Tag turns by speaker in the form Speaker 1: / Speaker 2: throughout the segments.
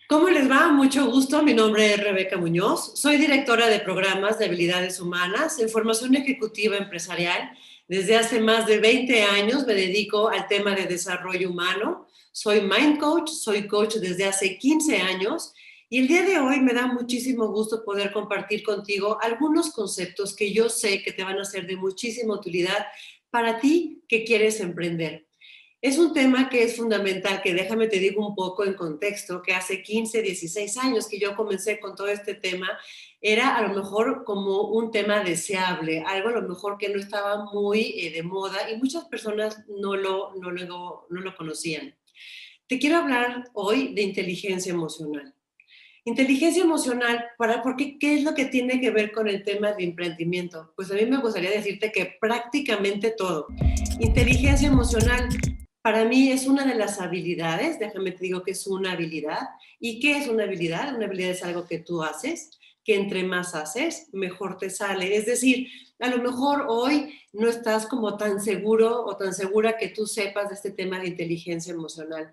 Speaker 1: ¿Cómo les va? Mucho gusto. Mi nombre es Rebeca Muñoz. Soy directora de programas de habilidades humanas en formación ejecutiva empresarial. Desde hace más de 20 años me dedico al tema de desarrollo humano. Soy Mind Coach, soy coach desde hace 15 años y el día de hoy me da muchísimo gusto poder compartir contigo algunos conceptos que yo sé que te van a ser de muchísima utilidad para ti que quieres emprender. Es un tema que es fundamental, que déjame te digo un poco en contexto, que hace 15, 16 años que yo comencé con todo este tema, era a lo mejor como un tema deseable, algo a lo mejor que no estaba muy de moda y muchas personas no lo conocían. Te quiero hablar hoy de inteligencia emocional. Inteligencia emocional, porque ¿qué es lo que tiene que ver con el tema de emprendimiento? Pues a mí me gustaría decirte que prácticamente todo. Inteligencia emocional para mí es una de las habilidades, déjame te digo que es una habilidad. ¿Y qué es una habilidad? Una habilidad es algo que tú haces, que entre más haces, mejor te sale. Es decir, a lo mejor hoy no estás como tan seguro o tan segura que tú sepas de este tema de inteligencia emocional.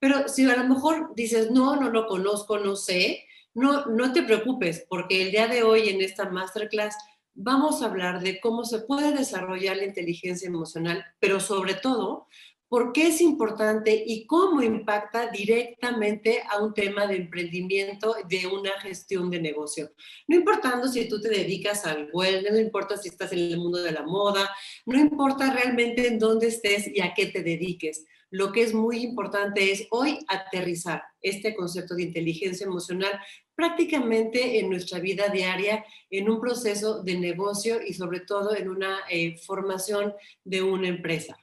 Speaker 1: Pero si a lo mejor dices, no lo conozco, no sé, no te preocupes, porque el día de hoy en esta masterclass vamos a hablar de cómo se puede desarrollar la inteligencia emocional, pero sobre todo, por qué es importante y cómo impacta directamente a un tema de emprendimiento, de una gestión de negocio. No importando si tú te dedicas al wellness, no importa si estás en el mundo de la moda, no importa realmente en dónde estés y a qué te dediques. Lo que es muy importante es hoy aterrizar este concepto de inteligencia emocional prácticamente en nuestra vida diaria, en un proceso de negocio y sobre todo en una formación de una empresa.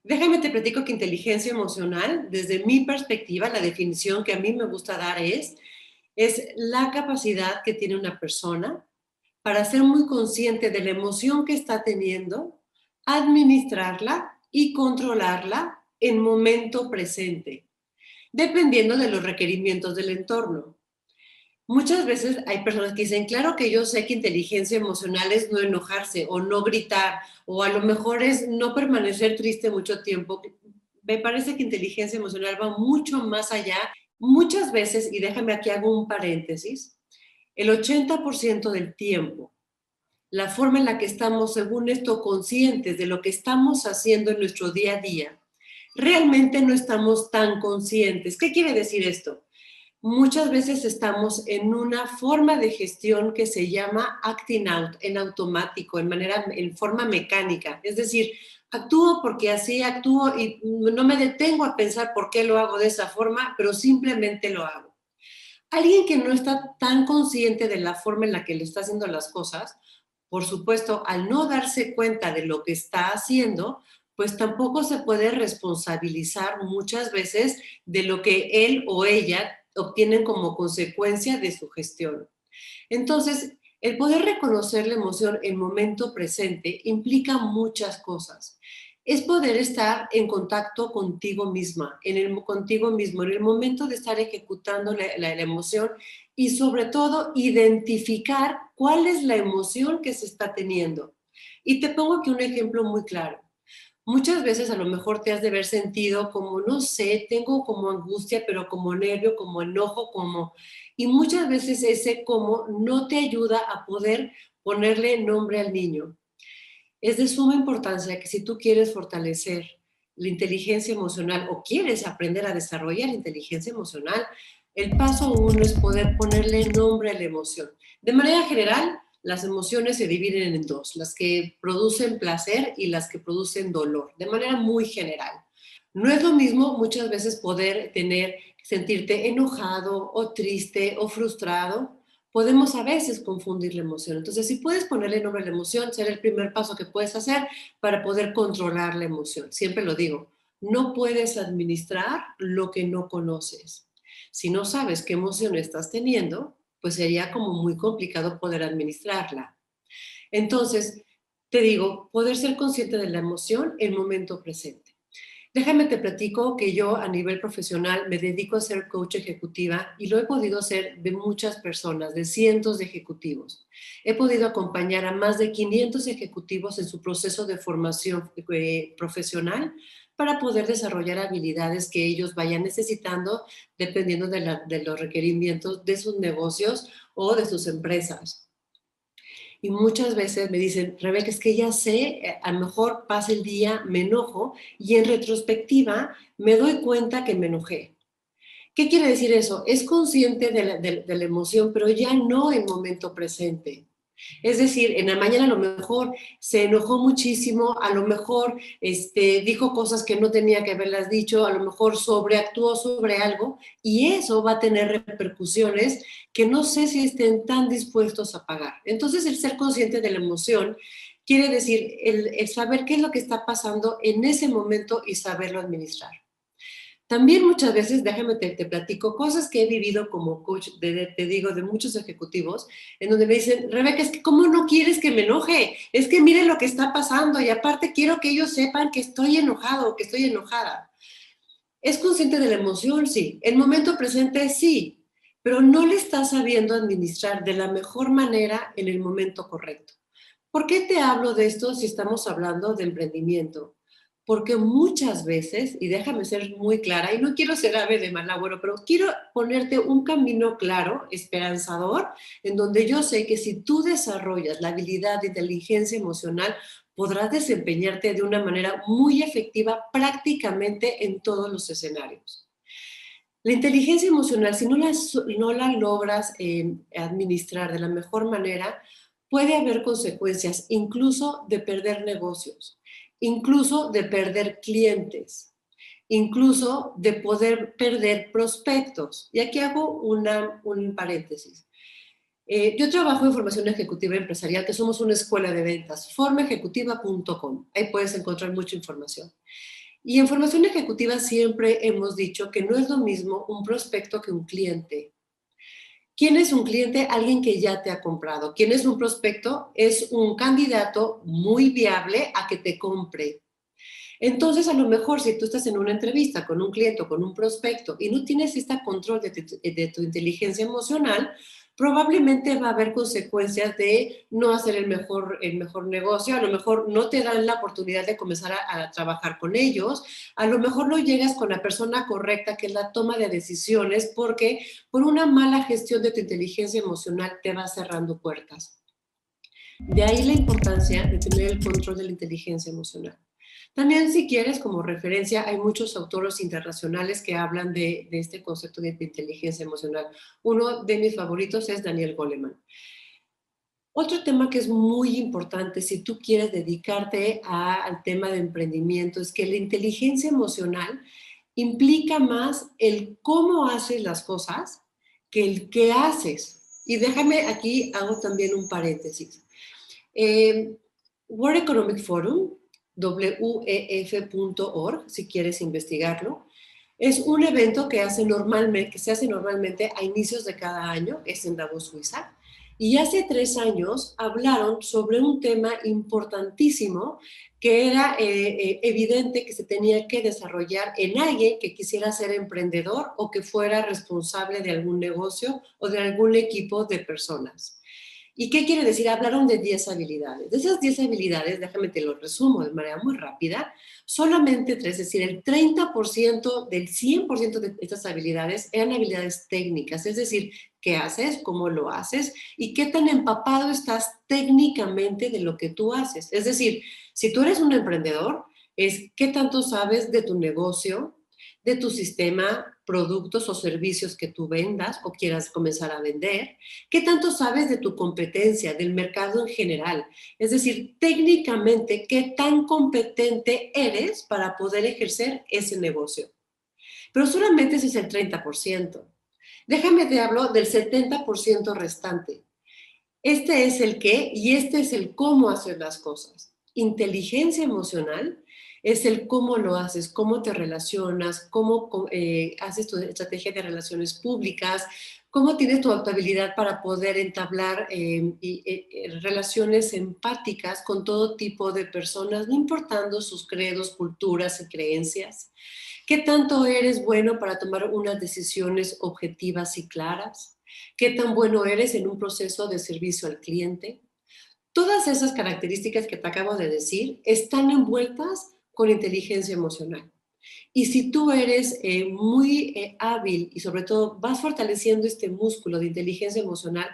Speaker 1: Déjame te platico que inteligencia emocional, desde mi perspectiva, la definición que a mí me gusta dar es la capacidad que tiene una persona para ser muy consciente de la emoción que está teniendo, administrarla y controlarla en momento presente, dependiendo de los requerimientos del entorno. Muchas veces hay personas que dicen, claro que yo sé que inteligencia emocional es no enojarse o no gritar, o a lo mejor es no permanecer triste mucho tiempo. Me parece que inteligencia emocional va mucho más allá. Muchas veces, y déjame aquí hago un paréntesis, el 80% del tiempo, la forma en la que estamos, según esto, conscientes de lo que estamos haciendo en nuestro día a día, realmente no estamos tan conscientes. ¿Qué quiere decir esto? Muchas veces estamos en una forma de gestión que se llama acting out, en automático, en forma mecánica. Es decir, actúo porque así actúo y no me detengo a pensar por qué lo hago de esa forma, pero simplemente lo hago. Alguien que no está tan consciente de la forma en la que le está haciendo las cosas, por supuesto, al no darse cuenta de lo que está haciendo, pues tampoco se puede responsabilizar muchas veces de lo que él o ella obtienen como consecuencia de su gestión. Entonces, el poder reconocer la emoción en momento presente implica muchas cosas. Es poder estar en contacto contigo misma, contigo mismo, en el momento de estar ejecutando la emoción y sobre todo identificar cuál es la emoción que se está teniendo. Y te pongo aquí un ejemplo muy claro. Muchas veces a lo mejor te has de haber sentido como, no sé, tengo como angustia, pero como nervio, como enojo, como... Y muchas veces ese como no te ayuda a poder ponerle nombre al niño. Es de suma importancia que si tú quieres fortalecer la inteligencia emocional o quieres aprender a desarrollar inteligencia emocional, el paso uno es poder ponerle nombre a la emoción. De manera general, las emociones se dividen en dos, las que producen placer y las que producen dolor, de manera muy general. No es lo mismo muchas veces poder sentirte enojado o triste o frustrado. Podemos a veces confundir la emoción. Entonces, si puedes ponerle nombre a la emoción, será el primer paso que puedes hacer para poder controlar la emoción. Siempre lo digo, no puedes administrar lo que no conoces. Si no sabes qué emoción estás teniendo, pues sería como muy complicado poder administrarla. Entonces, te digo, poder ser consciente de la emoción en el momento presente. Déjame te platico que yo a nivel profesional me dedico a ser coach ejecutiva y lo he podido hacer de muchas personas, de cientos de ejecutivos. He podido acompañar a más de 500 ejecutivos en su proceso de formación profesional para poder desarrollar habilidades que ellos vayan necesitando dependiendo de los requerimientos de sus negocios o de sus empresas. Y muchas veces me dicen, Rebeca, es que ya sé, a lo mejor pasa el día, me enojo y en retrospectiva me doy cuenta que me enojé. ¿Qué quiere decir eso? Es consciente de la emoción, pero ya no en momento presente. Es decir, en la mañana a lo mejor se enojó muchísimo, a lo mejor dijo cosas que no tenía que haberlas dicho, a lo mejor sobreactuó sobre algo y eso va a tener repercusiones que no sé si estén tan dispuestos a pagar. Entonces, el ser consciente de la emoción quiere decir el saber qué es lo que está pasando en ese momento y saberlo administrar. También muchas veces, déjame te platico, cosas que he vivido como coach, te digo, de muchos ejecutivos, en donde me dicen, Rebeca, es que ¿cómo no quieres que me enoje? Es que miren lo que está pasando y aparte quiero que ellos sepan que estoy enojado, que estoy enojada. ¿Es consciente de la emoción? Sí. ¿El momento presente? Sí. Pero no le está sabiendo administrar de la mejor manera en el momento correcto. ¿Por qué te hablo de esto si estamos hablando de emprendimiento? Porque muchas veces, y déjame ser muy clara, y no quiero ser ave de mal agüero, pero quiero ponerte un camino claro, esperanzador, en donde yo sé que si tú desarrollas la habilidad de inteligencia emocional, podrás desempeñarte de una manera muy efectiva prácticamente en todos los escenarios. La inteligencia emocional, si no la logras administrar de la mejor manera, puede haber consecuencias, incluso de perder negocios, incluso de perder clientes, incluso de poder perder prospectos. Y aquí hago un paréntesis. Yo trabajo en formación ejecutiva empresarial, que somos una escuela de ventas, formaejecutiva.com. Ahí puedes encontrar mucha información. Y en formación ejecutiva siempre hemos dicho que no es lo mismo un prospecto que un cliente. ¿Quién es un cliente? Alguien que ya te ha comprado. ¿Quién es un prospecto? Es un candidato muy viable a que te compre. Entonces, a lo mejor si tú estás en una entrevista con un cliente o con un prospecto y no tienes este control de tu inteligencia emocional, probablemente va a haber consecuencias de no hacer el mejor negocio, a lo mejor no te dan la oportunidad de comenzar a trabajar con ellos, a lo mejor no llegas con la persona correcta, que es la toma de decisiones, porque por una mala gestión de tu inteligencia emocional te va cerrando puertas. De ahí la importancia de tener el control de la inteligencia emocional. También, si quieres, como referencia, hay muchos autores internacionales que hablan de este concepto de inteligencia emocional. Uno de mis favoritos es Daniel Goleman. Otro tema que es muy importante si tú quieres dedicarte al tema de emprendimiento es que la inteligencia emocional implica más el cómo haces las cosas que el qué haces. Y déjame aquí, hago también un paréntesis. World Economic Forum, wef.org, si quieres investigarlo, es un evento que se hace normalmente a inicios de cada año, es en Davos, Suiza, y hace 3 años hablaron sobre un tema importantísimo que era evidente que se tenía que desarrollar en alguien que quisiera ser emprendedor o que fuera responsable de algún negocio o de algún equipo de personas. ¿Y qué quiere decir? Hablaron de 10 habilidades. De esas 10 habilidades, déjame te lo resumo de manera muy rápida, solamente 3, es decir, el 30% del 100% de estas habilidades eran habilidades técnicas, es decir, qué haces, cómo lo haces y qué tan empapado estás técnicamente de lo que tú haces. Es decir, si tú eres un emprendedor, es qué tanto sabes de tu negocio, de tu sistema, productos o servicios que tú vendas o quieras comenzar a vender. ¿Qué tanto sabes de tu competencia, del mercado en general? Es decir, técnicamente, ¿qué tan competente eres para poder ejercer ese negocio? Pero solamente ese es el 30%. Déjame te hablo del 70% restante. Este es el qué y este es el cómo hacer las cosas. Inteligencia emocional es el cómo lo haces, cómo te relacionas, cómo haces tu estrategia de relaciones públicas, cómo tienes tu habilidad para poder entablar relaciones empáticas con todo tipo de personas, no importando sus credos, culturas y creencias. ¿Qué tanto eres bueno para tomar unas decisiones objetivas y claras? ¿Qué tan bueno eres en un proceso de servicio al cliente? Todas esas características que te acabo de decir están envueltas con inteligencia emocional. Y si tú eres muy hábil y sobre todo vas fortaleciendo este músculo de inteligencia emocional,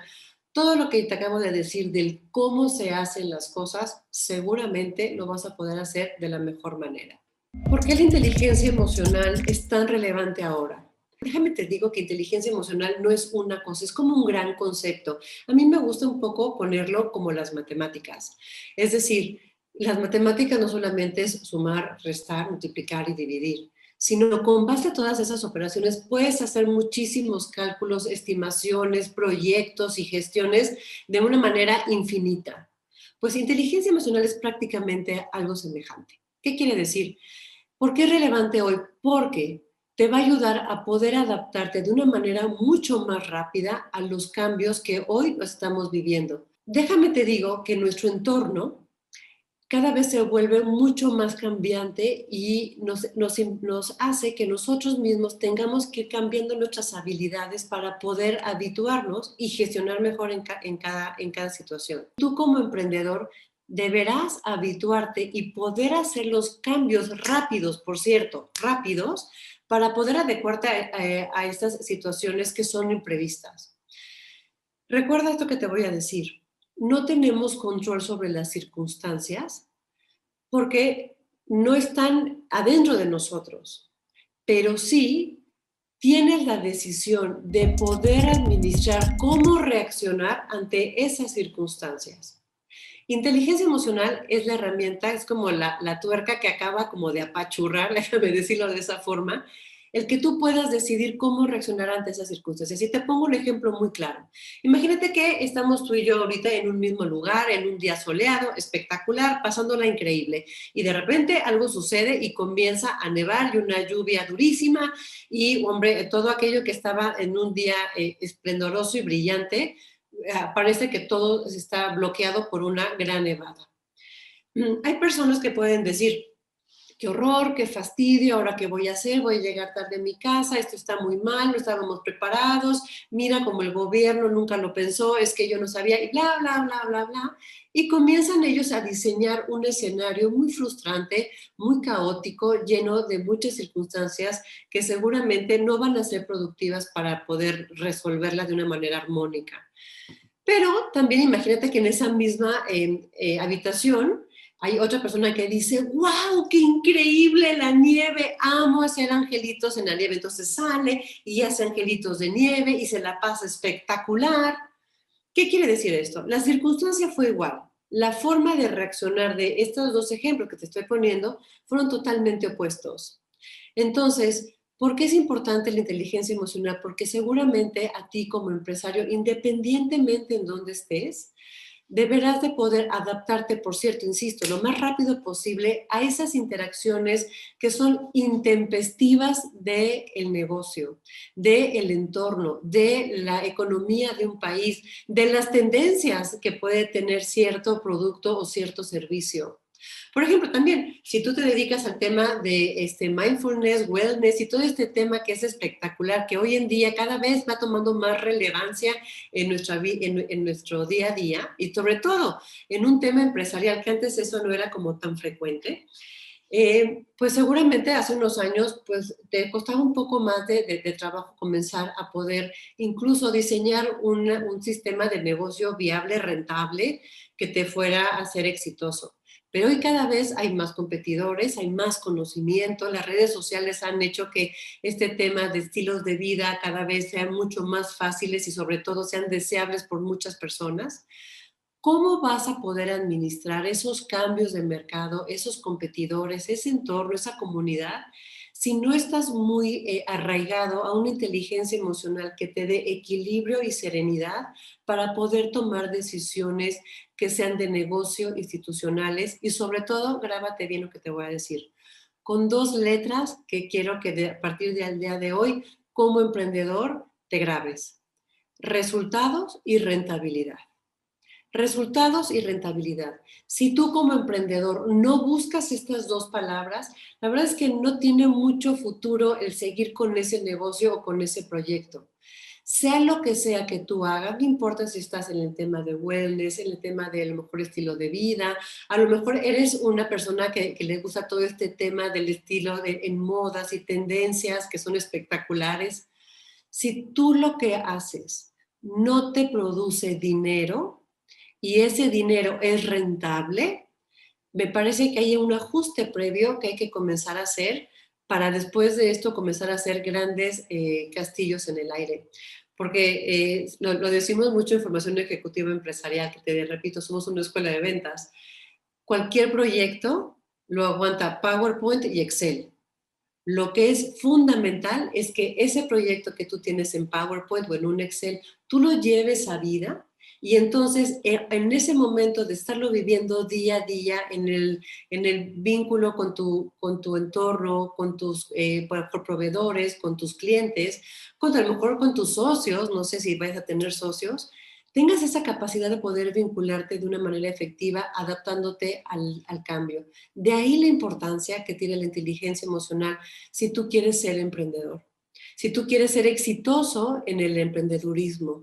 Speaker 1: todo lo que te acabo de decir del cómo se hacen las cosas, seguramente lo vas a poder hacer de la mejor manera. ¿Por qué la inteligencia emocional es tan relevante ahora? Déjame te digo que inteligencia emocional no es una cosa, es como un gran concepto. A mí me gusta un poco ponerlo como las matemáticas. Es decir, las matemáticas no solamente es sumar, restar, multiplicar y dividir, sino con base a todas esas operaciones puedes hacer muchísimos cálculos, estimaciones, proyectos y gestiones de una manera infinita. Pues inteligencia emocional es prácticamente algo semejante. ¿Qué quiere decir? ¿Por qué es relevante hoy? Porque te va a ayudar a poder adaptarte de una manera mucho más rápida a los cambios que hoy estamos viviendo. Déjame te digo que nuestro entorno cada vez se vuelve mucho más cambiante y nos hace que nosotros mismos tengamos que ir cambiando nuestras habilidades para poder habituarnos y gestionar mejor en cada situación. Tú como emprendedor deberás habituarte y poder hacer los cambios rápidos, por cierto, rápidos, para poder adecuarte a estas situaciones que son imprevistas. Recuerda esto que te voy a decir. No tenemos control sobre las circunstancias porque no están adentro de nosotros, pero sí tienes la decisión de poder administrar cómo reaccionar ante esas circunstancias. Inteligencia emocional es la herramienta, es como la tuerca que acaba como de apachurrar, déjame decirlo de esa forma, el que tú puedas decidir cómo reaccionar ante esas circunstancias. Y te pongo un ejemplo muy claro. Imagínate que estamos tú y yo ahorita en un mismo lugar, en un día soleado, espectacular, pasándola increíble. Y de repente algo sucede y comienza a nevar y una lluvia durísima y, hombre, todo aquello que estaba en un día esplendoroso y brillante, parece que todo está bloqueado por una gran nevada. Hay personas que pueden decir, qué horror, qué fastidio, ahora qué voy a hacer, voy a llegar tarde a mi casa, esto está muy mal, no estábamos preparados, mira como el gobierno nunca lo pensó, es que yo no sabía, y bla, bla, bla, bla, bla. Y comienzan ellos a diseñar un escenario muy frustrante, muy caótico, lleno de muchas circunstancias que seguramente no van a ser productivas para poder resolverlas de una manera armónica. Pero también imagínate que en esa misma habitación hay otra persona que dice, wow, qué increíble la nieve, amo hacer angelitos en la nieve. Entonces sale y hace angelitos de nieve y se la pasa espectacular. ¿Qué quiere decir esto? La circunstancia fue igual. La forma de reaccionar de estos dos ejemplos que te estoy poniendo fueron totalmente opuestos. Entonces, ¿por qué es importante la inteligencia emocional? Porque seguramente a ti como empresario, independientemente en dónde estés, deberás de poder adaptarte, por cierto, insisto, lo más rápido posible a esas interacciones que son intempestivas del negocio, del entorno, de la economía de un país, de las tendencias que puede tener cierto producto o cierto servicio. Por ejemplo, también, si tú te dedicas al tema de mindfulness, wellness y todo este tema que es espectacular, que hoy en día cada vez va tomando más relevancia en nuestro día a día y sobre todo en un tema empresarial que antes eso no era como tan frecuente, pues seguramente hace unos años pues te costaba un poco más de trabajo comenzar a poder incluso diseñar un sistema de negocio viable, rentable, que te fuera a ser exitoso. Pero hoy cada vez hay más competidores, hay más conocimiento, las redes sociales han hecho que este tema de estilos de vida cada vez sean mucho más fáciles y sobre todo sean deseables por muchas personas. ¿Cómo vas a poder administrar esos cambios de mercado, esos competidores, ese entorno, esa comunidad, si no estás muy arraigado a una inteligencia emocional que te dé equilibrio y serenidad para poder tomar decisiones que sean de negocio, institucionales y sobre todo, grábate bien lo que te voy a decir, con dos letras que quiero que a partir del día de hoy, como emprendedor, te grabes. Resultados y rentabilidad. Resultados y rentabilidad. Si tú como emprendedor no buscas estas dos palabras, la verdad es que no tiene mucho futuro el seguir con ese negocio o con ese proyecto. sea lo que sea que tú hagas, no importa si estás en el tema de wellness, en el tema del mejor estilo de vida, a lo mejor eres una persona que le gusta todo este tema del estilo en modas y tendencias que son espectaculares. Si tú lo que haces no te produce dinero y ese dinero es rentable, me parece que hay un ajuste previo que hay que comenzar a hacer para después de esto comenzar a hacer grandes castillos en el aire. Porque lo decimos mucho en formación ejecutiva empresarial, que te repito, somos una escuela de ventas. Cualquier proyecto lo aguanta PowerPoint y Excel. Lo que es fundamental es que ese proyecto que tú tienes en PowerPoint o en un Excel, tú lo lleves a vida y entonces en ese momento de estarlo viviendo día a día en el vínculo con tu entorno, con tus proveedores, con tus clientes, a lo mejor con tus socios, no sé si vais a tener socios, tengas esa capacidad de poder vincularte de una manera efectiva adaptándote al cambio. De ahí la importancia que tiene la inteligencia emocional si tú quieres ser emprendedor, si tú quieres ser exitoso en el emprendedurismo,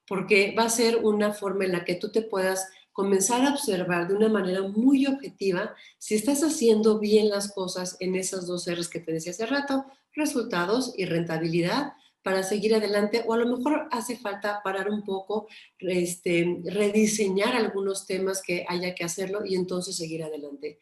Speaker 1: porque va a ser una forma en la que tú te puedas comenzar a observar de una manera muy objetiva si estás haciendo bien las cosas en esas dos R's que te decía hace rato, resultados y rentabilidad, para seguir adelante, o a lo mejor hace falta parar un poco, rediseñar algunos temas que haya que hacerlo y entonces seguir adelante.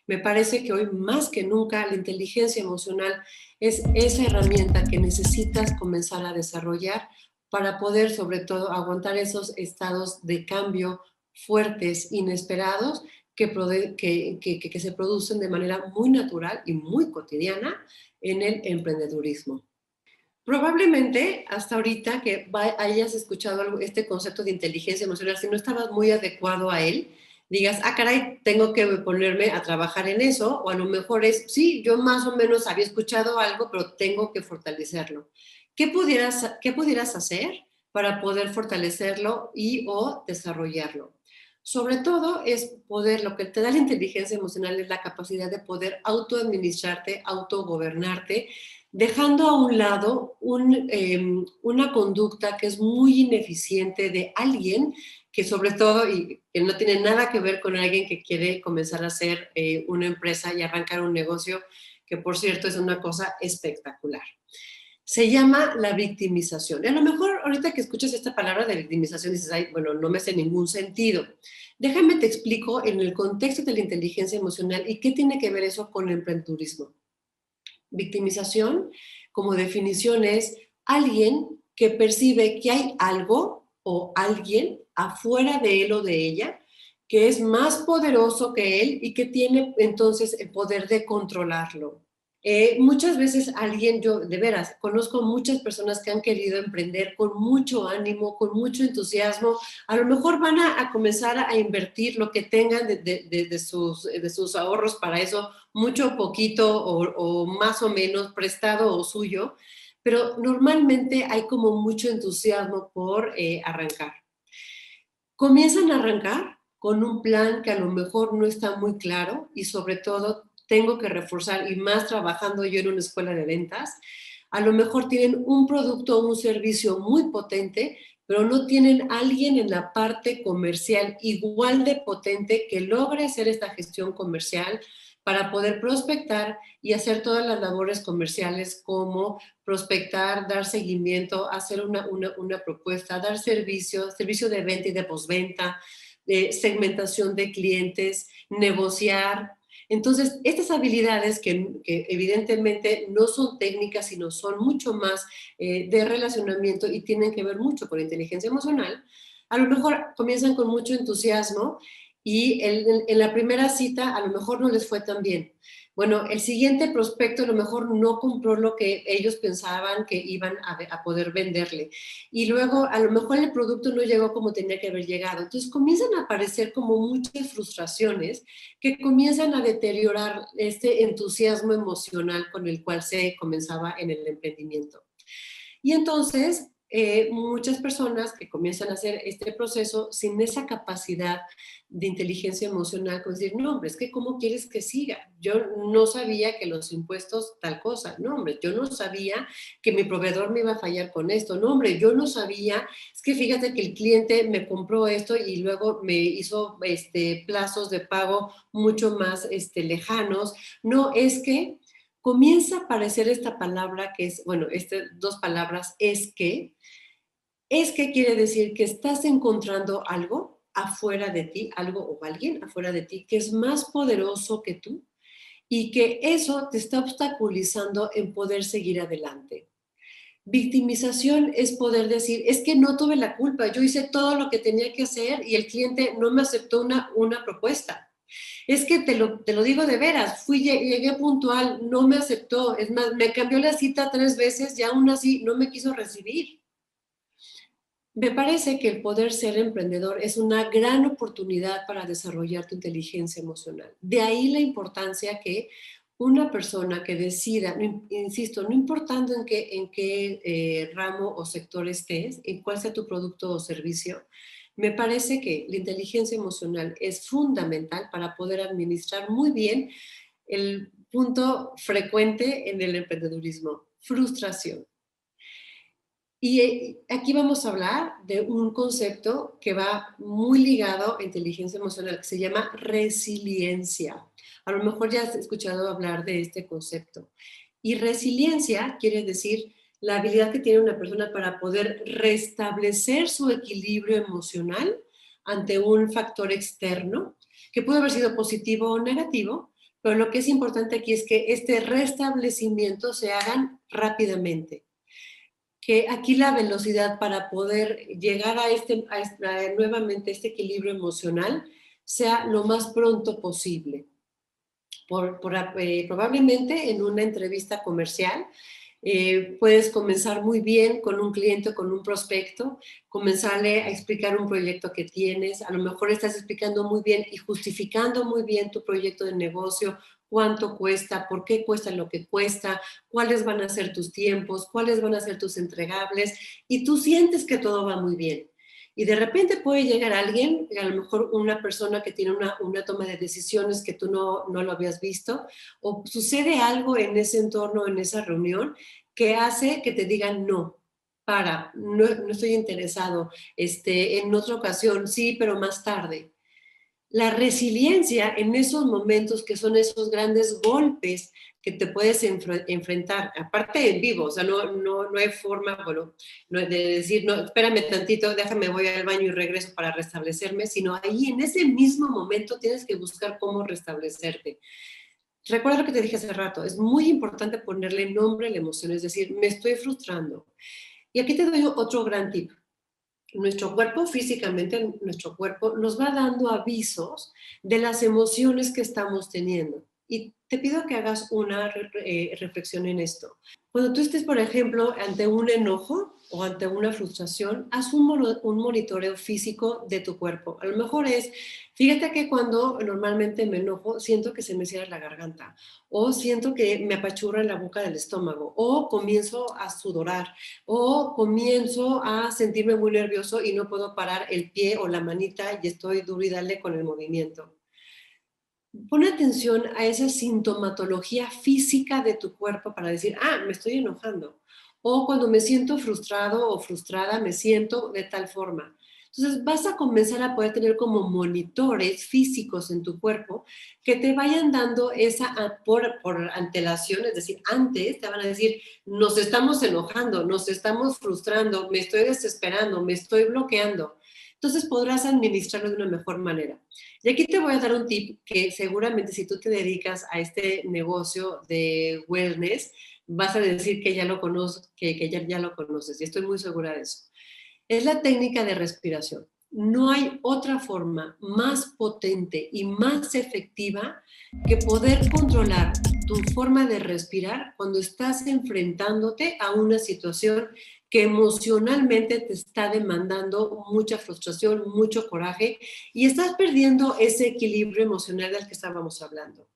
Speaker 1: Me parece que hoy más que nunca la inteligencia emocional es esa herramienta que necesitas comenzar a desarrollar para poder sobre todo aguantar esos estados de cambio fuertes, inesperados, que se producen de manera muy natural y muy cotidiana en el emprendedurismo. Probablemente hasta ahorita que hayas escuchado este concepto de inteligencia emocional, si no estabas muy adecuado a él, digas, ah, caray, tengo que ponerme a trabajar en eso, o a lo mejor es, sí, yo más o menos había escuchado algo, pero tengo que fortalecerlo. Qué pudieras hacer para poder fortalecerlo y o desarrollarlo? Sobre todo es poder, lo que te da la inteligencia emocional es la capacidad de poder autoadministrarte, autogobernarte, dejando a un lado una conducta que es muy ineficiente de alguien que sobre todo, y que no tiene nada que ver con alguien que quiere comenzar a hacer una empresa y arrancar un negocio, que por cierto es una cosa espectacular. Se llama la victimización. Y a lo mejor ahorita que escuchas esta palabra de victimización dices, ay, bueno, no me hace ningún sentido. Déjame te explico en el contexto de la inteligencia emocional y qué tiene que ver eso con el emprendedurismo. Victimización, como definición, es alguien que percibe que hay algo o alguien afuera de él o de ella que es más poderoso que él y que tiene entonces el poder de controlarlo. Muchas veces alguien, yo de veras, conozco muchas personas que han querido emprender con mucho ánimo, con mucho entusiasmo, a lo mejor van a comenzar a invertir lo que tengan de sus ahorros para eso, mucho, poquito o más o menos prestado o suyo, pero normalmente hay como mucho entusiasmo por arrancar. Comienzan a arrancar con un plan que a lo mejor no está muy claro y sobre todo tengo que reforzar y más trabajando yo en una escuela de ventas, a lo mejor tienen un producto o un servicio muy potente, pero no tienen alguien en la parte comercial igual de potente que logre hacer esta gestión comercial para poder prospectar y hacer todas las labores comerciales como prospectar, dar seguimiento, hacer una propuesta, dar servicio de venta y de postventa, segmentación de clientes, negociar. Entonces, estas habilidades que evidentemente no son técnicas, sino son mucho más de relacionamiento y tienen que ver mucho con inteligencia emocional, a lo mejor comienzan con mucho entusiasmo y en la primera cita a lo mejor no les fue tan bien. Bueno, el siguiente prospecto a lo mejor no compró lo que ellos pensaban que iban a poder venderle. Y luego a lo mejor el producto no llegó como tenía que haber llegado. Entonces comienzan a aparecer como muchas frustraciones que comienzan a deteriorar este entusiasmo emocional con el cual se comenzaba en el emprendimiento. Y entonces muchas personas que comienzan a hacer este proceso sin esa capacidad de inteligencia emocional, con decir, no, hombre, es que ¿cómo quieres que siga? Yo no sabía que los impuestos tal cosa, no, hombre, yo no sabía que mi proveedor me iba a fallar con esto, no, hombre, yo no sabía, es que fíjate que el cliente me compró esto y luego me hizo plazos de pago mucho más lejanos, no, es que comienza a aparecer esta palabra que es, bueno, estas dos palabras, es que quiere decir que estás encontrando algo afuera de ti, algo o alguien afuera de ti que es más poderoso que tú y que eso te está obstaculizando en poder seguir adelante. Victimización es poder decir, es que no tuve la culpa, yo hice todo lo que tenía que hacer y el cliente no me aceptó una propuesta. Es que te lo digo de veras, llegué puntual, no me aceptó, es más, me cambió la cita 3 veces y aún así no me quiso recibir. Me parece que el poder ser emprendedor es una gran oportunidad para desarrollar tu inteligencia emocional. De ahí la importancia que una persona que decida, insisto, no importando en qué ramo o sector estés, en cuál sea tu producto o servicio, me parece que la inteligencia emocional es fundamental para poder administrar muy bien el punto frecuente en el emprendedurismo, frustración. Y aquí vamos a hablar de un concepto que va muy ligado a inteligencia emocional, que se llama resiliencia. A lo mejor ya has escuchado hablar de este concepto. Y resiliencia quiere decir la habilidad que tiene una persona para poder restablecer su equilibrio emocional ante un factor externo, que puede haber sido positivo o negativo, pero lo que es importante aquí es que este restablecimiento se haga rápidamente, que aquí la velocidad para poder llegar a nuevamente este equilibrio emocional sea lo más pronto posible. Probablemente en una entrevista comercial puedes comenzar muy bien con un cliente o con un prospecto, comenzarle a explicar un proyecto que tienes, a lo mejor estás explicando muy bien y justificando muy bien tu proyecto de negocio, cuánto cuesta, por qué cuesta lo que cuesta, cuáles van a ser tus tiempos, cuáles van a ser tus entregables, y tú sientes que todo va muy bien. Y de repente puede llegar alguien, a lo mejor una persona que tiene una toma de decisiones que tú no lo habías visto, o sucede algo en ese entorno, en esa reunión, que hace que te digan no, no estoy interesado, en otra ocasión, sí, pero más tarde. La resiliencia en esos momentos que son esos grandes golpes que te puedes enfrentar, aparte en vivo, o sea, no hay forma, bueno, no de decir, no, espérame tantito, déjame, voy al baño y regreso para restablecerme, sino ahí en ese mismo momento tienes que buscar cómo restablecerte. Recuerda lo que te dije hace rato, es muy importante ponerle nombre a la emoción, es decir, me estoy frustrando. Y aquí te doy otro gran tip. Nuestro cuerpo, físicamente, nuestro cuerpo nos va dando avisos de las emociones que estamos teniendo. Y te pido que hagas una reflexión en esto. Cuando tú estés, por ejemplo, ante un enojo o ante una frustración, haz un monitoreo físico de tu cuerpo. A lo mejor es, fíjate que cuando normalmente me enojo, siento que se me cierra la garganta, o siento que me apachurra en la boca del estómago, o comienzo a sudorar, o comienzo a sentirme muy nervioso y no puedo parar el pie o la manita y estoy duro y dale con el movimiento. Pon atención a esa sintomatología física de tu cuerpo para decir, me estoy enojando. O cuando me siento frustrado o frustrada, me siento de tal forma. Entonces vas a comenzar a poder tener como monitores físicos en tu cuerpo que te vayan dando esa por antelación, es decir, antes te van a decir, nos estamos enojando, nos estamos frustrando, me estoy desesperando, me estoy bloqueando. Entonces podrás administrarlo de una mejor manera. Y aquí te voy a dar un tip que seguramente si tú te dedicas a este negocio de wellness, vas a decir que ya lo conoces, que ya lo conoces, y estoy muy segura de eso. Es la técnica de respiración. No hay otra forma más potente y más efectiva que poder controlar tu forma de respirar cuando estás enfrentándote a una situación que emocionalmente te está demandando mucha frustración, mucho coraje y estás perdiendo ese equilibrio emocional del que estábamos hablando.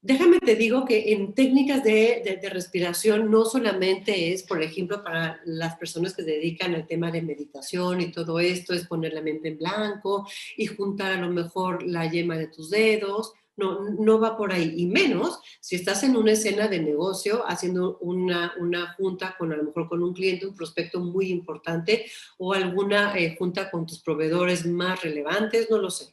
Speaker 1: Déjame te digo que en técnicas de respiración no solamente es, por ejemplo, para las personas que se dedican al tema de meditación y todo esto, es poner la mente en blanco y juntar a lo mejor la yema de tus dedos. No, no va por ahí. Y menos si estás en una escena de negocio haciendo una junta con a lo mejor con un cliente, un prospecto muy importante o alguna junta con tus proveedores más relevantes, no lo sé.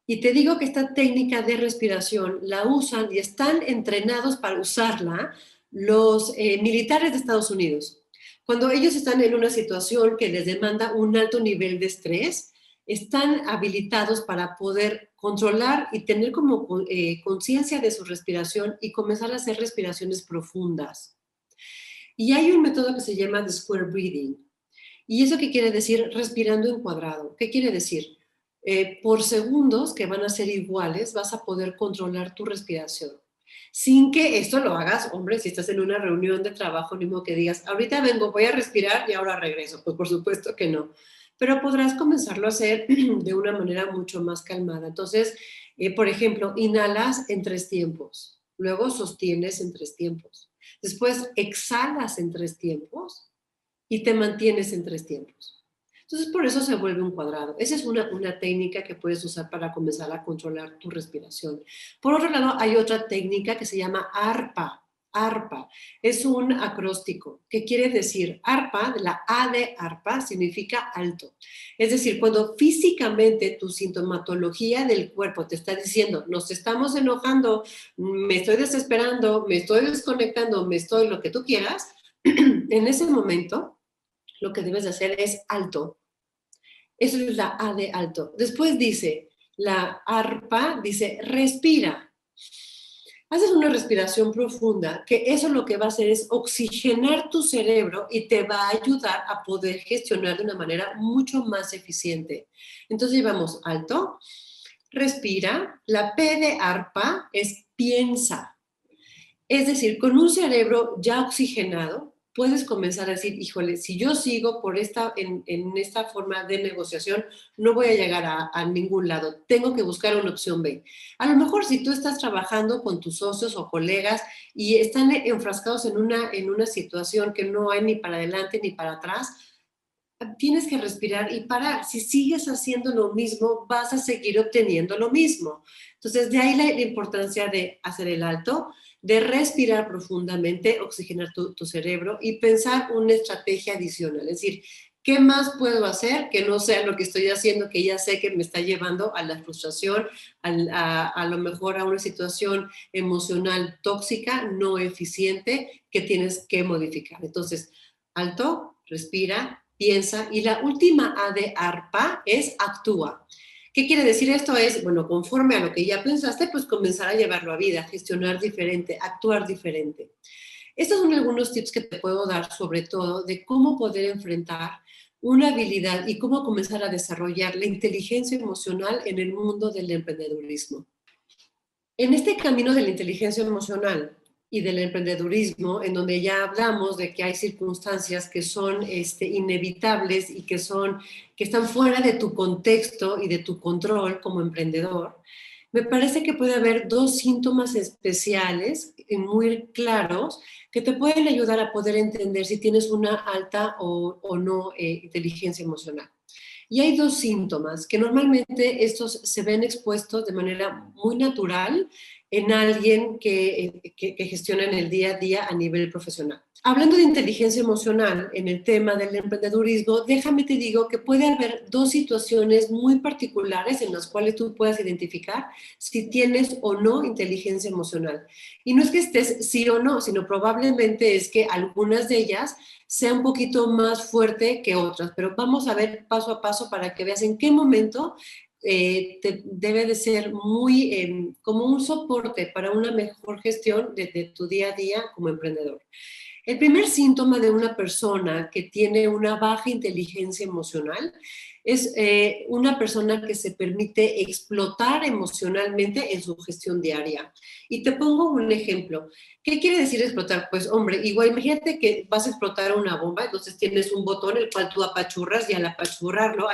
Speaker 1: Y te digo que esta técnica de respiración la usan y están entrenados para usarla los militares de Estados Unidos. Cuando ellos están en una situación que les demanda un alto nivel de estrés, están habilitados para poder controlar y tener como conciencia de su respiración y comenzar a hacer respiraciones profundas. Y hay un método que se llama the square breathing. ¿Y eso qué quiere decir? Respirando en cuadrado. ¿Qué quiere decir? Por segundos que van a ser iguales, vas a poder controlar tu respiración. Sin que esto lo hagas, hombre, si estás en una reunión de trabajo, ni modo que digas, ahorita vengo, voy a respirar y ahora regreso. Pues por supuesto que no. Pero podrás comenzarlo a hacer de una manera mucho más calmada. Entonces, por ejemplo, inhalas en 3 tiempos, luego sostienes en 3 tiempos, después exhalas en 3 tiempos y te mantienes en 3 tiempos. Entonces, por eso se vuelve un cuadrado. Esa es una técnica que puedes usar para comenzar a controlar tu respiración. Por otro lado, hay otra técnica que se llama ARPA. ARPA es un acróstico. ¿Qué quiere decir? ARPA, la A de ARPA, significa alto. Es decir, cuando físicamente tu sintomatología del cuerpo te está diciendo, nos estamos enojando, me estoy desesperando, me estoy desconectando, me estoy lo que tú quieras, en ese momento lo que debes de hacer es alto. Eso es la A de alto. Después dice, la ARPA dice, respira. Haces una respiración profunda, que eso lo que va a hacer es oxigenar tu cerebro y te va a ayudar a poder gestionar de una manera mucho más eficiente. Entonces llevamos alto, respira, la P de ARPA es piensa. Es decir, con un cerebro ya oxigenado, puedes comenzar a decir, híjole, si yo sigo por en esta forma de negociación, no voy a llegar a ningún lado. Tengo que buscar una opción B. A lo mejor si tú estás trabajando con tus socios o colegas y están enfrascados en una situación que no hay ni para adelante ni para atrás, tienes que respirar y parar. Si sigues haciendo lo mismo, vas a seguir obteniendo lo mismo. Entonces, de ahí la importancia de hacer el alto, de respirar profundamente, oxigenar tu cerebro y pensar una estrategia adicional. Es decir, ¿qué más puedo hacer que no sea lo que estoy haciendo, que ya sé que me está llevando a la frustración, a lo mejor a una situación emocional tóxica, no eficiente, que tienes que modificar? Entonces, alto, respira, piensa, y la última A de ARPA es actúa. ¿Qué quiere decir esto? Es, bueno, conforme a lo que ya pensaste, pues comenzar a llevarlo a vida, gestionar diferente, actuar diferente. Estos son algunos tips que te puedo dar, sobre todo, de cómo poder enfrentar una habilidad y cómo comenzar a desarrollar la inteligencia emocional en el mundo del emprendedurismo. En este camino de la inteligencia emocional y del emprendedurismo, en donde ya hablamos de que hay circunstancias que son inevitables y que están fuera de tu contexto y de tu control como emprendedor, me parece que puede haber 2 síntomas especiales y muy claros que te pueden ayudar a poder entender si tienes una alta o no inteligencia emocional. Y hay 2 síntomas que normalmente estos se ven expuestos de manera muy natural en alguien que gestiona en el día a día a nivel profesional. Hablando de inteligencia emocional en el tema del emprendedurismo, déjame te digo que puede haber 2 situaciones muy particulares en las cuales tú puedas identificar si tienes o no inteligencia emocional. Y no es que estés sí o no, sino probablemente es que algunas de ellas sea un poquito más fuerte que otras, pero vamos a ver paso a paso para que veas en qué momento debe de ser muy como un soporte para una mejor gestión de tu día a día como emprendedor. El primer síntoma de una persona que tiene una baja inteligencia emocional es una persona que se permite explotar emocionalmente en su gestión diaria. Y te pongo un ejemplo. ¿Qué quiere decir explotar? Pues, hombre, igual imagínate que vas a explotar una bomba, entonces tienes un botón el cual tú apachurras y al apachurrarlo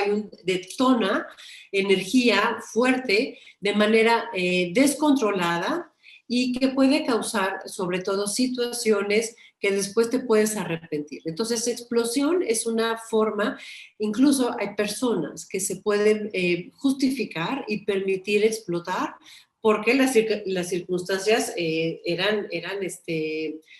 Speaker 1: detona energía fuerte de manera descontrolada y que puede causar sobre todo situaciones que después te puedes arrepentir. Entonces, explosión es una forma, incluso hay personas que se pueden justificar y permitir explotar porque las circunstancias eran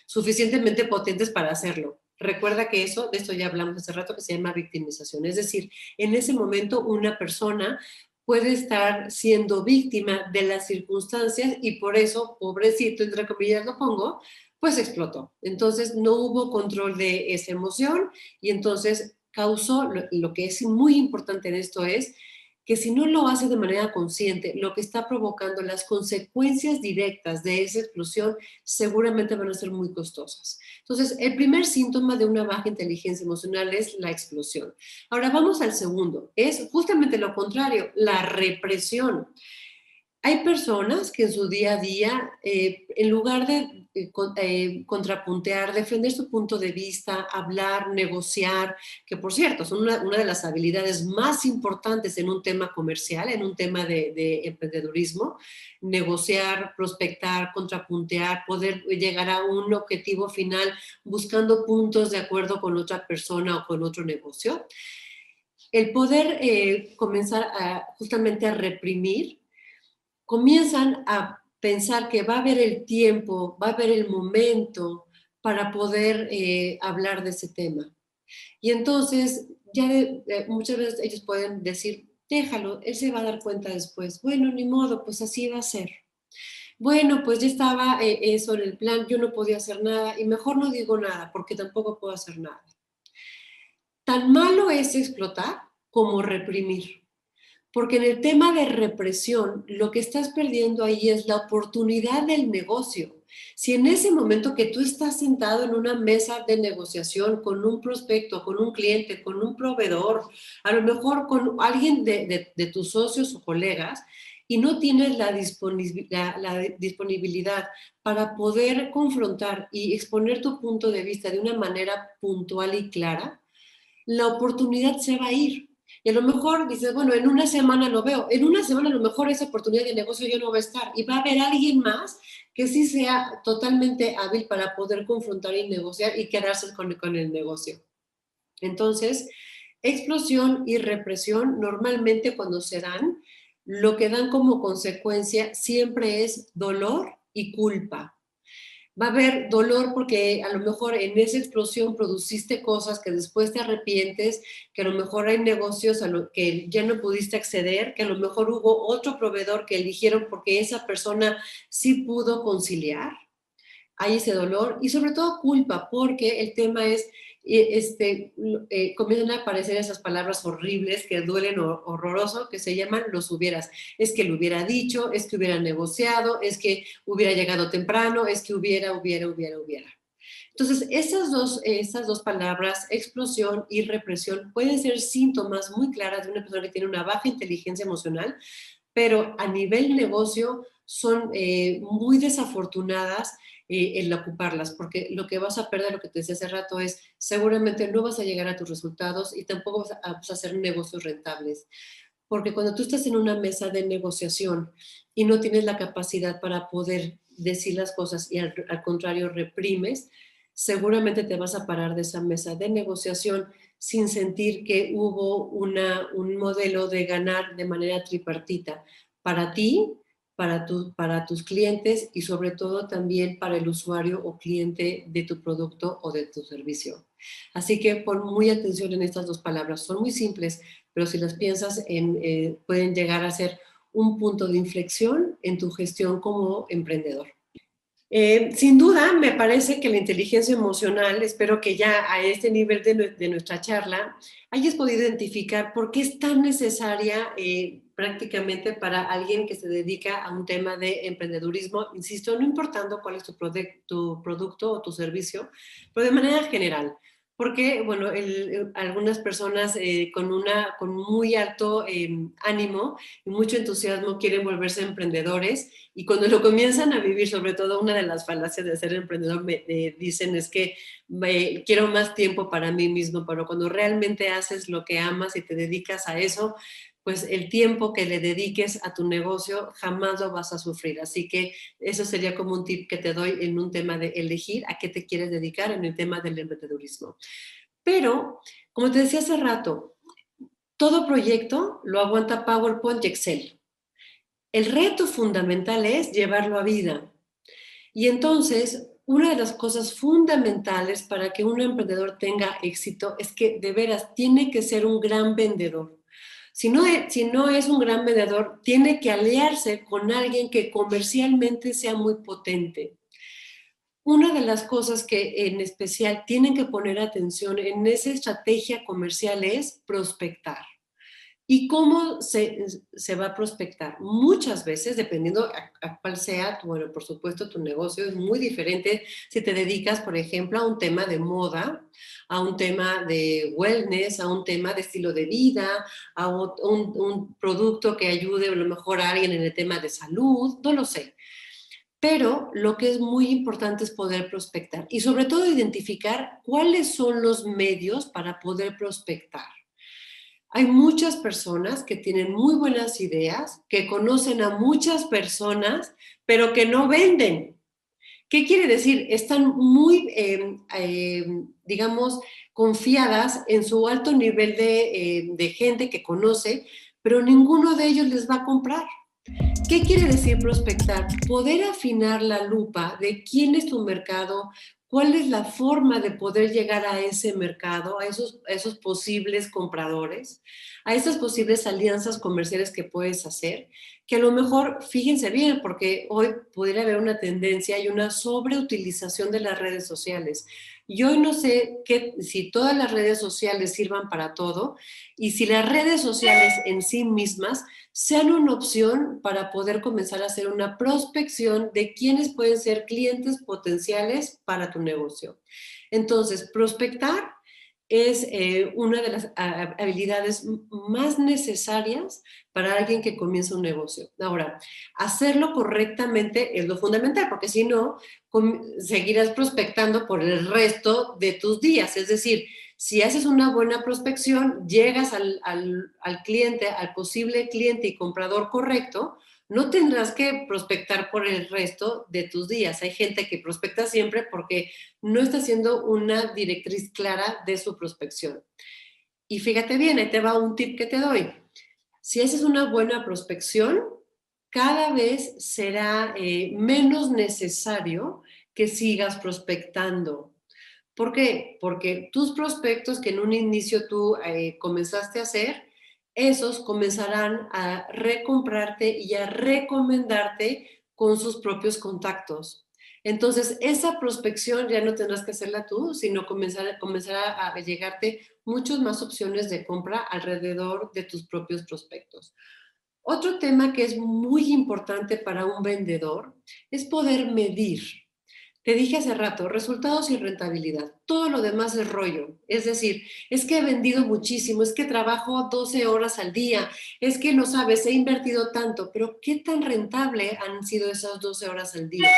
Speaker 1: suficientemente potentes para hacerlo. Recuerda que de esto ya hablamos hace rato, que se llama victimización. Es decir, en ese momento una persona puede estar siendo víctima de las circunstancias y por eso, pobrecito, entre comillas lo pongo, pues explotó. Entonces no hubo control de esa emoción y entonces causó, lo que es muy importante en esto es que si no lo hace de manera consciente, lo que está provocando las consecuencias directas de esa explosión seguramente van a ser muy costosas. Entonces, el primer síntoma de una baja inteligencia emocional es la explosión. Ahora vamos al segundo, es justamente lo contrario, la represión. Hay personas que en su día a día, en lugar de contrapuntear, defender su punto de vista, hablar, negociar, que por cierto son una de las habilidades más importantes en un tema comercial, en un tema de emprendedurismo, negociar, prospectar, contrapuntear, poder llegar a un objetivo final buscando puntos de acuerdo con otra persona o con otro negocio. El poder comenzar justamente a reprimir, comienzan a pensar que va a haber el tiempo, va a haber el momento para poder hablar de ese tema. Y entonces, muchas veces ellos pueden decir, déjalo, él se va a dar cuenta después. Bueno, ni modo, pues así va a ser. Bueno, pues ya estaba eso en el plan, yo no podía hacer nada y mejor no digo nada porque tampoco puedo hacer nada. Tan malo es explotar como reprimir. Porque en el tema de represión, lo que estás perdiendo ahí es la oportunidad del negocio. Si en ese momento que tú estás sentado en una mesa de negociación con un prospecto, con un cliente, con un proveedor, a lo mejor con alguien de tus socios o colegas, y no tienes la disponibilidad para poder confrontar y exponer tu punto de vista de una manera puntual y clara, la oportunidad se va a ir. Y a lo mejor dices, bueno, en una semana lo veo. En una semana a lo mejor esa oportunidad de negocio ya no va a estar. Y va a haber alguien más que sí sea totalmente hábil para poder confrontar y negociar y quedarse con el negocio. Entonces, explosión y represión normalmente cuando se dan, lo que dan como consecuencia siempre es dolor y culpa. Va a haber dolor porque a lo mejor en esa explosión produciste cosas que después te arrepientes, que a lo mejor hay negocios a los que ya no pudiste acceder, que a lo mejor hubo otro proveedor que eligieron porque esa persona sí pudo conciliar. Hay ese dolor y sobre todo culpa, porque el tema es, comienzan a aparecer esas palabras horribles que duelen horroroso, que se llaman los hubieras. Es que lo hubiera dicho, es que hubiera negociado, es que hubiera llegado temprano, es que hubiera. Entonces, esas dos palabras, explosión y represión, pueden ser síntomas muy claras de una persona que tiene una baja inteligencia emocional, pero a nivel negocio son muy desafortunadas el ocuparlas, porque lo que vas a perder, lo que te decía hace rato, es seguramente no vas a llegar a tus resultados y tampoco vas a hacer negocios rentables. Porque cuando tú estás en una mesa de negociación y no tienes la capacidad para poder decir las cosas y al contrario reprimes, seguramente te vas a parar de esa mesa de negociación sin sentir que hubo un modelo de ganar de manera tripartita para ti, para tus clientes y sobre todo también para el usuario o cliente de tu producto o de tu servicio. Así que pon muy atención en estas dos palabras. Son muy simples, pero si las piensas, pueden llegar a ser un punto de inflexión en tu gestión como emprendedor. Sin duda, me parece que la inteligencia emocional, espero que ya a este nivel de nuestra charla hayas podido identificar por qué es tan necesaria prácticamente para alguien que se dedica a un tema de emprendedurismo, insisto, no importando cuál es tu producto o tu servicio, pero de manera general. Porque, bueno, algunas personas con muy alto ánimo y mucho entusiasmo quieren volverse emprendedores y cuando lo comienzan a vivir, sobre todo una de las falacias de ser emprendedor, me dicen es que quiero más tiempo para mí mismo, pero cuando realmente haces lo que amas y te dedicas a eso, pues el tiempo que le dediques a tu negocio jamás lo vas a sufrir. Así que eso sería como un tip que te doy en un tema de elegir a qué te quieres dedicar en el tema del emprendedurismo. Pero, como te decía hace rato, todo proyecto lo aguanta PowerPoint y Excel. El reto fundamental es llevarlo a vida. Y entonces, una de las cosas fundamentales para que un emprendedor tenga éxito es que de veras tiene que ser un gran vendedor. Si no es un gran vendedor, tiene que aliarse con alguien que comercialmente sea muy potente. Una de las cosas que en especial tienen que poner atención en esa estrategia comercial es prospectar. ¿Y cómo se va a prospectar? Muchas veces, dependiendo a cuál sea, bueno, por supuesto, tu negocio es muy diferente si te dedicas, por ejemplo, a un tema de moda, a un tema de wellness, a un tema de estilo de vida, a un producto que ayude a lo mejor a alguien en el tema de salud, no lo sé. Pero lo que es muy importante es poder prospectar y sobre todo identificar cuáles son los medios para poder prospectar. Hay muchas personas que tienen muy buenas ideas, que conocen a muchas personas, pero que no venden. ¿Qué quiere decir? Están muy, digamos, confiadas en su alto nivel de gente que conoce, pero ninguno de ellos les va a comprar. ¿Qué quiere decir prospectar? Poder afinar la lupa de quién es tu mercado, cuál es la forma de poder llegar a ese mercado, a esos posibles compradores, a esas posibles alianzas comerciales que puedes hacer, que a lo mejor, fíjense bien, porque hoy podría haber una tendencia y una sobreutilización de las redes sociales. Y hoy no sé si todas las redes sociales sirvan para todo y si las redes sociales en sí mismas sean una opción para poder comenzar a hacer una prospección de quiénes pueden ser clientes potenciales para tu negocio. Entonces, prospectar es una de las habilidades más necesarias para alguien que comienza un negocio. Ahora, hacerlo correctamente es lo fundamental, porque si no, seguirás prospectando por el resto de tus días. Es decir, si haces una buena prospección, llegas al cliente, al posible cliente y comprador correcto, no tendrás que prospectar por el resto de tus días. Hay gente que prospecta siempre porque no está haciendo una directriz clara de su prospección. Y fíjate bien, ahí te va un tip que te doy. Si haces una buena prospección, cada vez será menos necesario que sigas prospectando. ¿Por qué? Porque tus prospectos que en un inicio tú comenzaste a hacer, esos comenzarán a recomprarte y a recomendarte con sus propios contactos. Entonces, esa prospección ya no tendrás que hacerla tú, sino comenzará a llegarte muchas más opciones de compra alrededor de tus propios prospectos. Otro tema que es muy importante para un vendedor es poder medir. Te dije hace rato, resultados y rentabilidad. Todo lo demás es rollo. Es decir, es que he vendido muchísimo, es que trabajo 12 horas al día, es que no sabes, he invertido tanto, pero ¿qué tan rentable han sido esas 12 horas al día?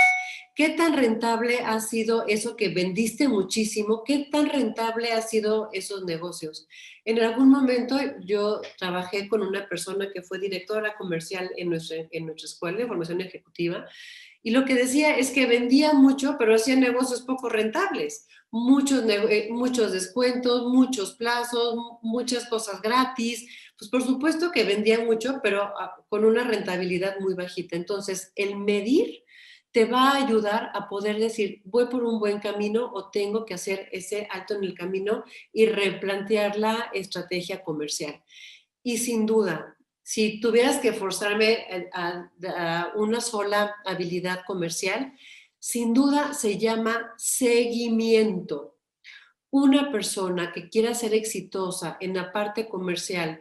Speaker 1: ¿Qué tan rentable ha sido eso que vendiste muchísimo? ¿Qué tan rentable ha sido esos negocios? En algún momento yo trabajé con una persona que fue directora comercial en nuestra escuela de formación ejecutiva y lo que decía es que vendía mucho, pero hacía negocios poco rentables. Muchos descuentos, muchos plazos, muchas cosas gratis. Pues por supuesto que vendía mucho, pero con una rentabilidad muy bajita. Entonces, el medir te va a ayudar a poder decir, voy por un buen camino o tengo que hacer ese alto en el camino y replantear la estrategia comercial. Y sin duda, si tuvieras que forzarme a una sola habilidad comercial, sin duda se llama seguimiento. Una persona que quiera ser exitosa en la parte comercial,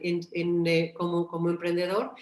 Speaker 1: como emprendedor,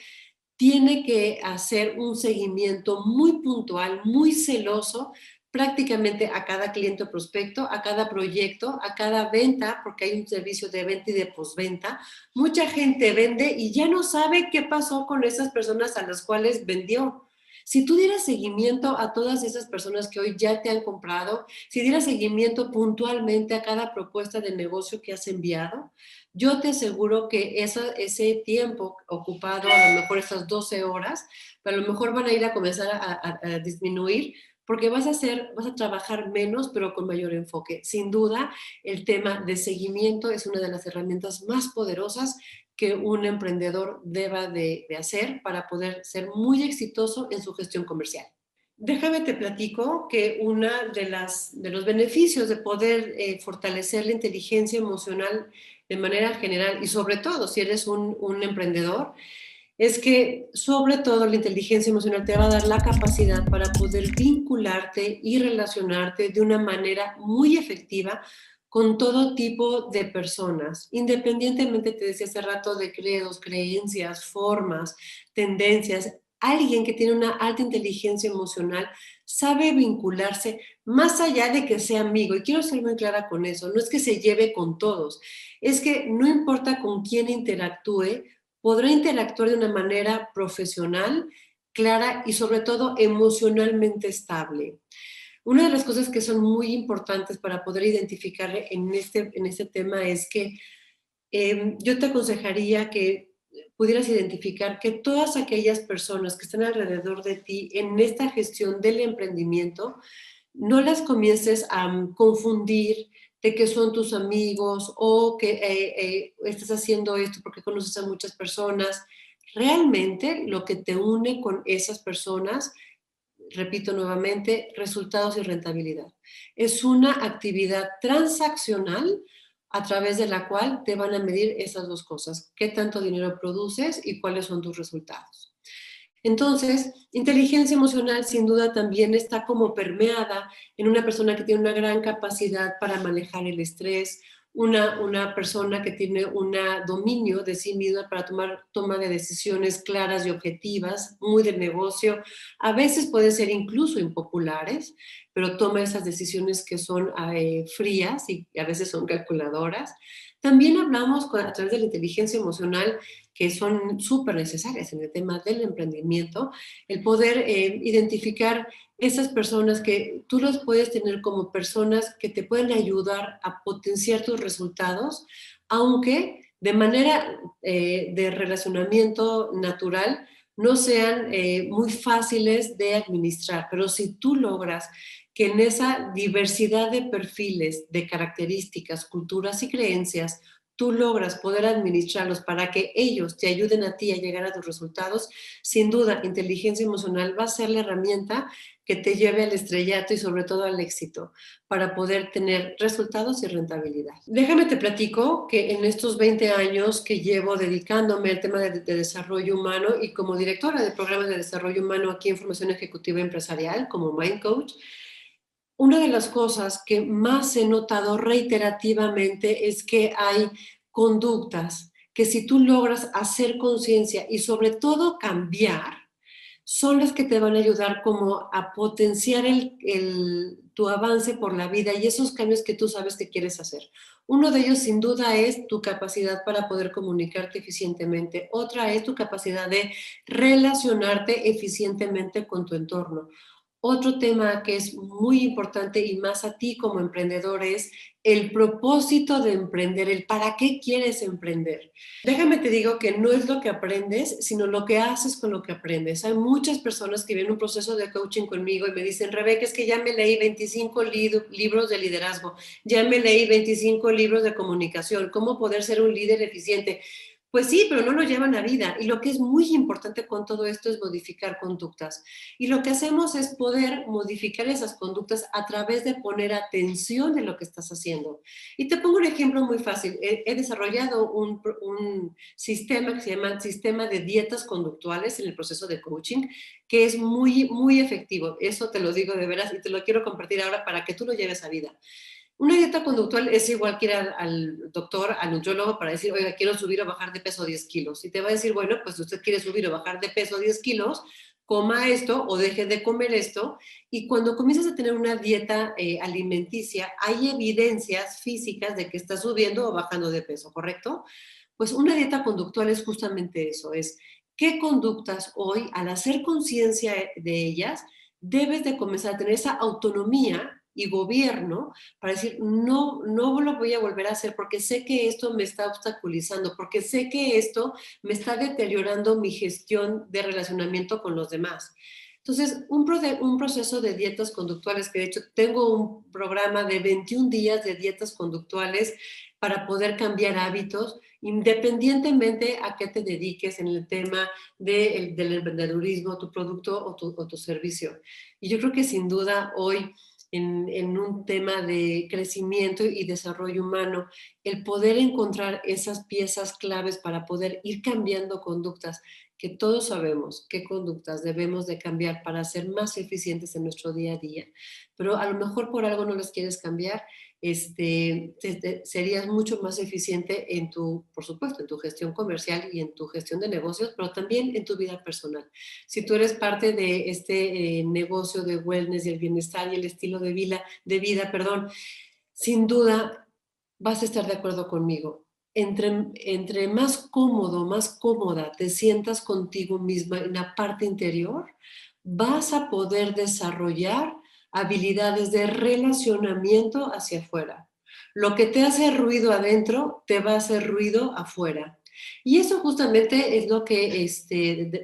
Speaker 1: tiene que hacer un seguimiento muy puntual, muy celoso, prácticamente a cada cliente o prospecto, a cada proyecto, a cada venta, porque hay un servicio de venta y de postventa. Mucha gente vende y ya no sabe qué pasó con esas personas a las cuales vendió. Si tú dieras seguimiento a todas esas personas que hoy ya te han comprado, si dieras seguimiento puntualmente a cada propuesta de negocio que has enviado, yo te aseguro que ese tiempo ocupado, a lo mejor esas 12 horas, a lo mejor van a ir a comenzar a disminuir porque vas a trabajar menos, pero con mayor enfoque. Sin duda, el tema de seguimiento es una de las herramientas más poderosas que un emprendedor deba de hacer para poder ser muy exitoso en su gestión comercial. Déjame te platico que una de los beneficios de poder fortalecer la inteligencia emocional de manera general y sobre todo si eres un emprendedor, es que sobre todo la inteligencia emocional te va a dar la capacidad para poder vincularte y relacionarte de una manera muy efectiva con todo tipo de personas, independientemente, te decía hace rato, de credos, creencias, formas, tendencias. Alguien que tiene una alta inteligencia emocional sabe vincularse más allá de que sea amigo. Y quiero ser muy clara con eso, no es que se lleve con todos, es que no importa con quién interactúe, podrá interactuar de una manera profesional, clara y sobre todo emocionalmente estable. Una de las cosas que son muy importantes para poder identificar en este tema es que yo te aconsejaría que pudieras identificar que todas aquellas personas que están alrededor de ti en esta gestión del emprendimiento, no las comiences a confundir de que son tus amigos o que estás haciendo esto porque conoces a muchas personas. Realmente lo que te une con esas personas, repito nuevamente, resultados y rentabilidad. Es una actividad transaccional a través de la cual te van a medir esas dos cosas, qué tanto dinero produces y cuáles son tus resultados. Entonces, inteligencia emocional sin duda también está como permeada en una persona que tiene una gran capacidad para manejar el estrés, una persona que tiene un dominio de sí misma para toma de decisiones claras y objetivas, muy de negocio. A veces pueden ser incluso impopulares, pero toma esas decisiones que son frías y a veces son calculadoras. También hablamos a través de la inteligencia emocional que son súper necesarias en el tema del emprendimiento, el poder identificar esas personas que tú los puedes tener como personas que te pueden ayudar a potenciar tus resultados, aunque de manera de relacionamiento natural no sean muy fáciles de administrar, pero si tú logras que en esa diversidad de perfiles, de características, culturas y creencias, tú logras poder administrarlos para que ellos te ayuden a ti a llegar a tus resultados, sin duda, inteligencia emocional va a ser la herramienta que te lleve al estrellato y sobre todo al éxito para poder tener resultados y rentabilidad. Déjame te platico que en estos 20 años que llevo dedicándome al tema de desarrollo humano y como directora de programas de desarrollo humano aquí en Formación Ejecutiva Empresarial como Mind Coach, una de las cosas que más he notado reiterativamente es que hay conductas que si tú logras hacer conciencia y sobre todo cambiar, son las que te van a ayudar como a potenciar tu avance por la vida y esos cambios que tú sabes que quieres hacer. Uno de ellos sin duda es tu capacidad para poder comunicarte eficientemente. Otra es tu capacidad de relacionarte eficientemente con tu entorno. Otro tema que es muy importante y más a ti como emprendedor es el propósito de emprender, el para qué quieres emprender. Déjame te digo que no es lo que aprendes, sino lo que haces con lo que aprendes. Hay muchas personas que vienen un proceso de coaching conmigo y me dicen, Rebeca, es que ya me leí 25 libros de liderazgo, ya me leí 25 libros de comunicación, cómo poder ser un líder eficiente. Pues sí, pero no lo llevan a vida. Y lo que es muy importante con todo esto es modificar conductas. Y lo que hacemos es poder modificar esas conductas a través de poner atención en lo que estás haciendo. Y te pongo un ejemplo muy fácil. He desarrollado un sistema que se llama Sistema de Dietas Conductuales en el proceso de coaching, que es muy, muy efectivo. Eso te lo digo de veras y te lo quiero compartir ahora para que tú lo lleves a vida. Una dieta conductual es igual que ir al doctor, al nutriólogo para decir, oiga, quiero subir o bajar de peso 10 kilos. Y te va a decir, bueno, pues si usted quiere subir o bajar de peso 10 kilos, coma esto o deje de comer esto. Y cuando comienzas a tener una dieta alimenticia, hay evidencias físicas de que estás subiendo o bajando de peso, ¿correcto? Pues una dieta conductual es justamente eso, es qué conductas hoy, al hacer conciencia de ellas, debes de comenzar a tener esa autonomía y gobierno para decir, no, no lo voy a volver a hacer porque sé que esto me está obstaculizando, porque sé que esto me está deteriorando mi gestión de relacionamiento con los demás. Entonces, un proceso de dietas conductuales, que de hecho tengo un programa de 21 días de dietas conductuales para poder cambiar hábitos, independientemente a qué te dediques en el tema del emprendedurismo, tu producto o tu servicio. Y yo creo que sin duda hoy, en un tema de crecimiento y desarrollo humano, el poder encontrar esas piezas claves para poder ir cambiando conductas, que todos sabemos qué conductas debemos de cambiar para ser más eficientes en nuestro día a día, pero a lo mejor por algo no las quieres cambiar, serías mucho más eficiente en tu, por supuesto, en tu gestión comercial y en tu gestión de negocios, pero también en tu vida personal. Si tú eres parte de este negocio de wellness y el bienestar y el estilo de vida, perdón, sin duda vas a estar de acuerdo conmigo. Entre más cómodo, más cómoda te sientas contigo misma en la parte interior, vas a poder desarrollar habilidades de relacionamiento hacia afuera. Lo que te hace ruido adentro, te va a hacer ruido afuera. Y eso justamente es lo que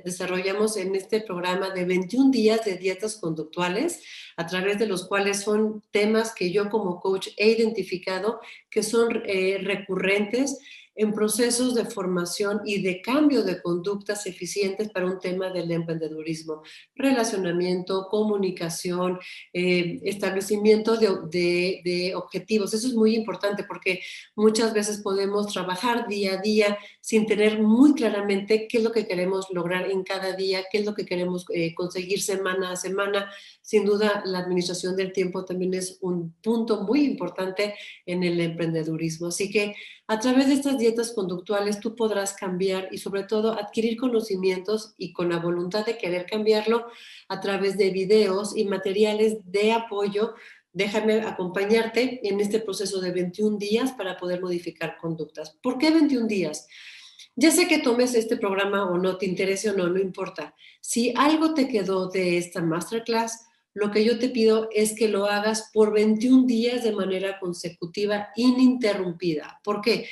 Speaker 1: desarrollamos en este programa de 21 días de dietas conductuales, a través de los cuales son temas que yo como coach he identificado que son recurrentes en procesos de formación y de cambio de conductas eficientes para un tema del emprendedurismo, relacionamiento, comunicación, establecimiento de objetivos. Eso es muy importante porque muchas veces podemos trabajar día a día sin tener muy claramente qué es lo que queremos lograr en cada día, qué es lo que queremos conseguir semana a semana. Sin duda, la administración del tiempo también es un punto muy importante en el emprendedurismo. Así que a través de estas dietas conductuales tú podrás cambiar y sobre todo adquirir conocimientos y con la voluntad de querer cambiarlo a través de videos y materiales de apoyo. Déjame acompañarte en este proceso de 21 días para poder modificar conductas. ¿Por qué 21 días? Ya sé que tomes este programa o no, te interese o no, no importa. Si algo te quedó de esta masterclass, lo que yo te pido es que lo hagas por 21 días de manera consecutiva, ininterrumpida. ¿Por qué?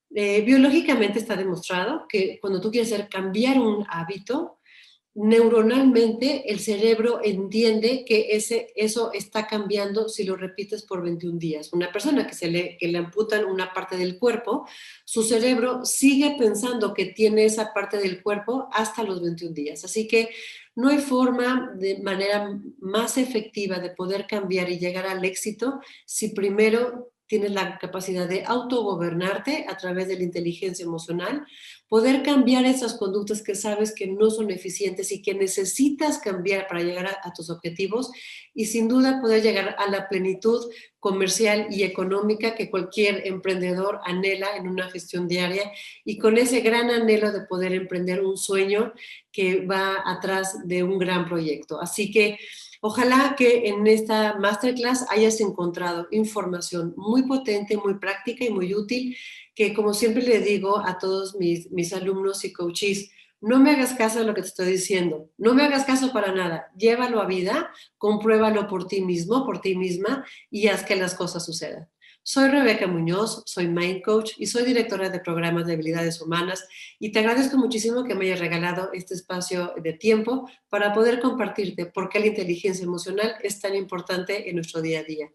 Speaker 1: Biológicamente está demostrado que cuando tú quieres hacer cambiar un hábito, neuronalmente el cerebro entiende que eso está cambiando si lo repites por 21 días. Una persona que le amputan una parte del cuerpo, su cerebro sigue pensando que tiene esa parte del cuerpo hasta los 21 días. Así que no hay forma de manera más efectiva de poder cambiar y llegar al éxito si primero tienes la capacidad de autogobernarte a través de la inteligencia emocional, poder cambiar esas conductas que sabes que no son eficientes y que necesitas cambiar para llegar a tus objetivos, y sin duda poder llegar a la plenitud comercial y económica que cualquier emprendedor anhela en una gestión diaria, y con ese gran anhelo de poder emprender un sueño que va atrás de un gran proyecto. Así que ojalá que en esta masterclass hayas encontrado información muy potente, muy práctica y muy útil, que como siempre le digo a todos mis alumnos y coaches, no me hagas caso de lo que te estoy diciendo, no me hagas caso para nada, llévalo a vida, compruébalo por ti mismo, por ti misma, y haz que las cosas sucedan. Soy Rebeca Muñoz, soy Mind Coach y soy directora de programas de habilidades humanas, y te agradezco muchísimo que me hayas regalado este espacio de tiempo para poder compartirte por qué la inteligencia emocional es tan importante en nuestro día a día.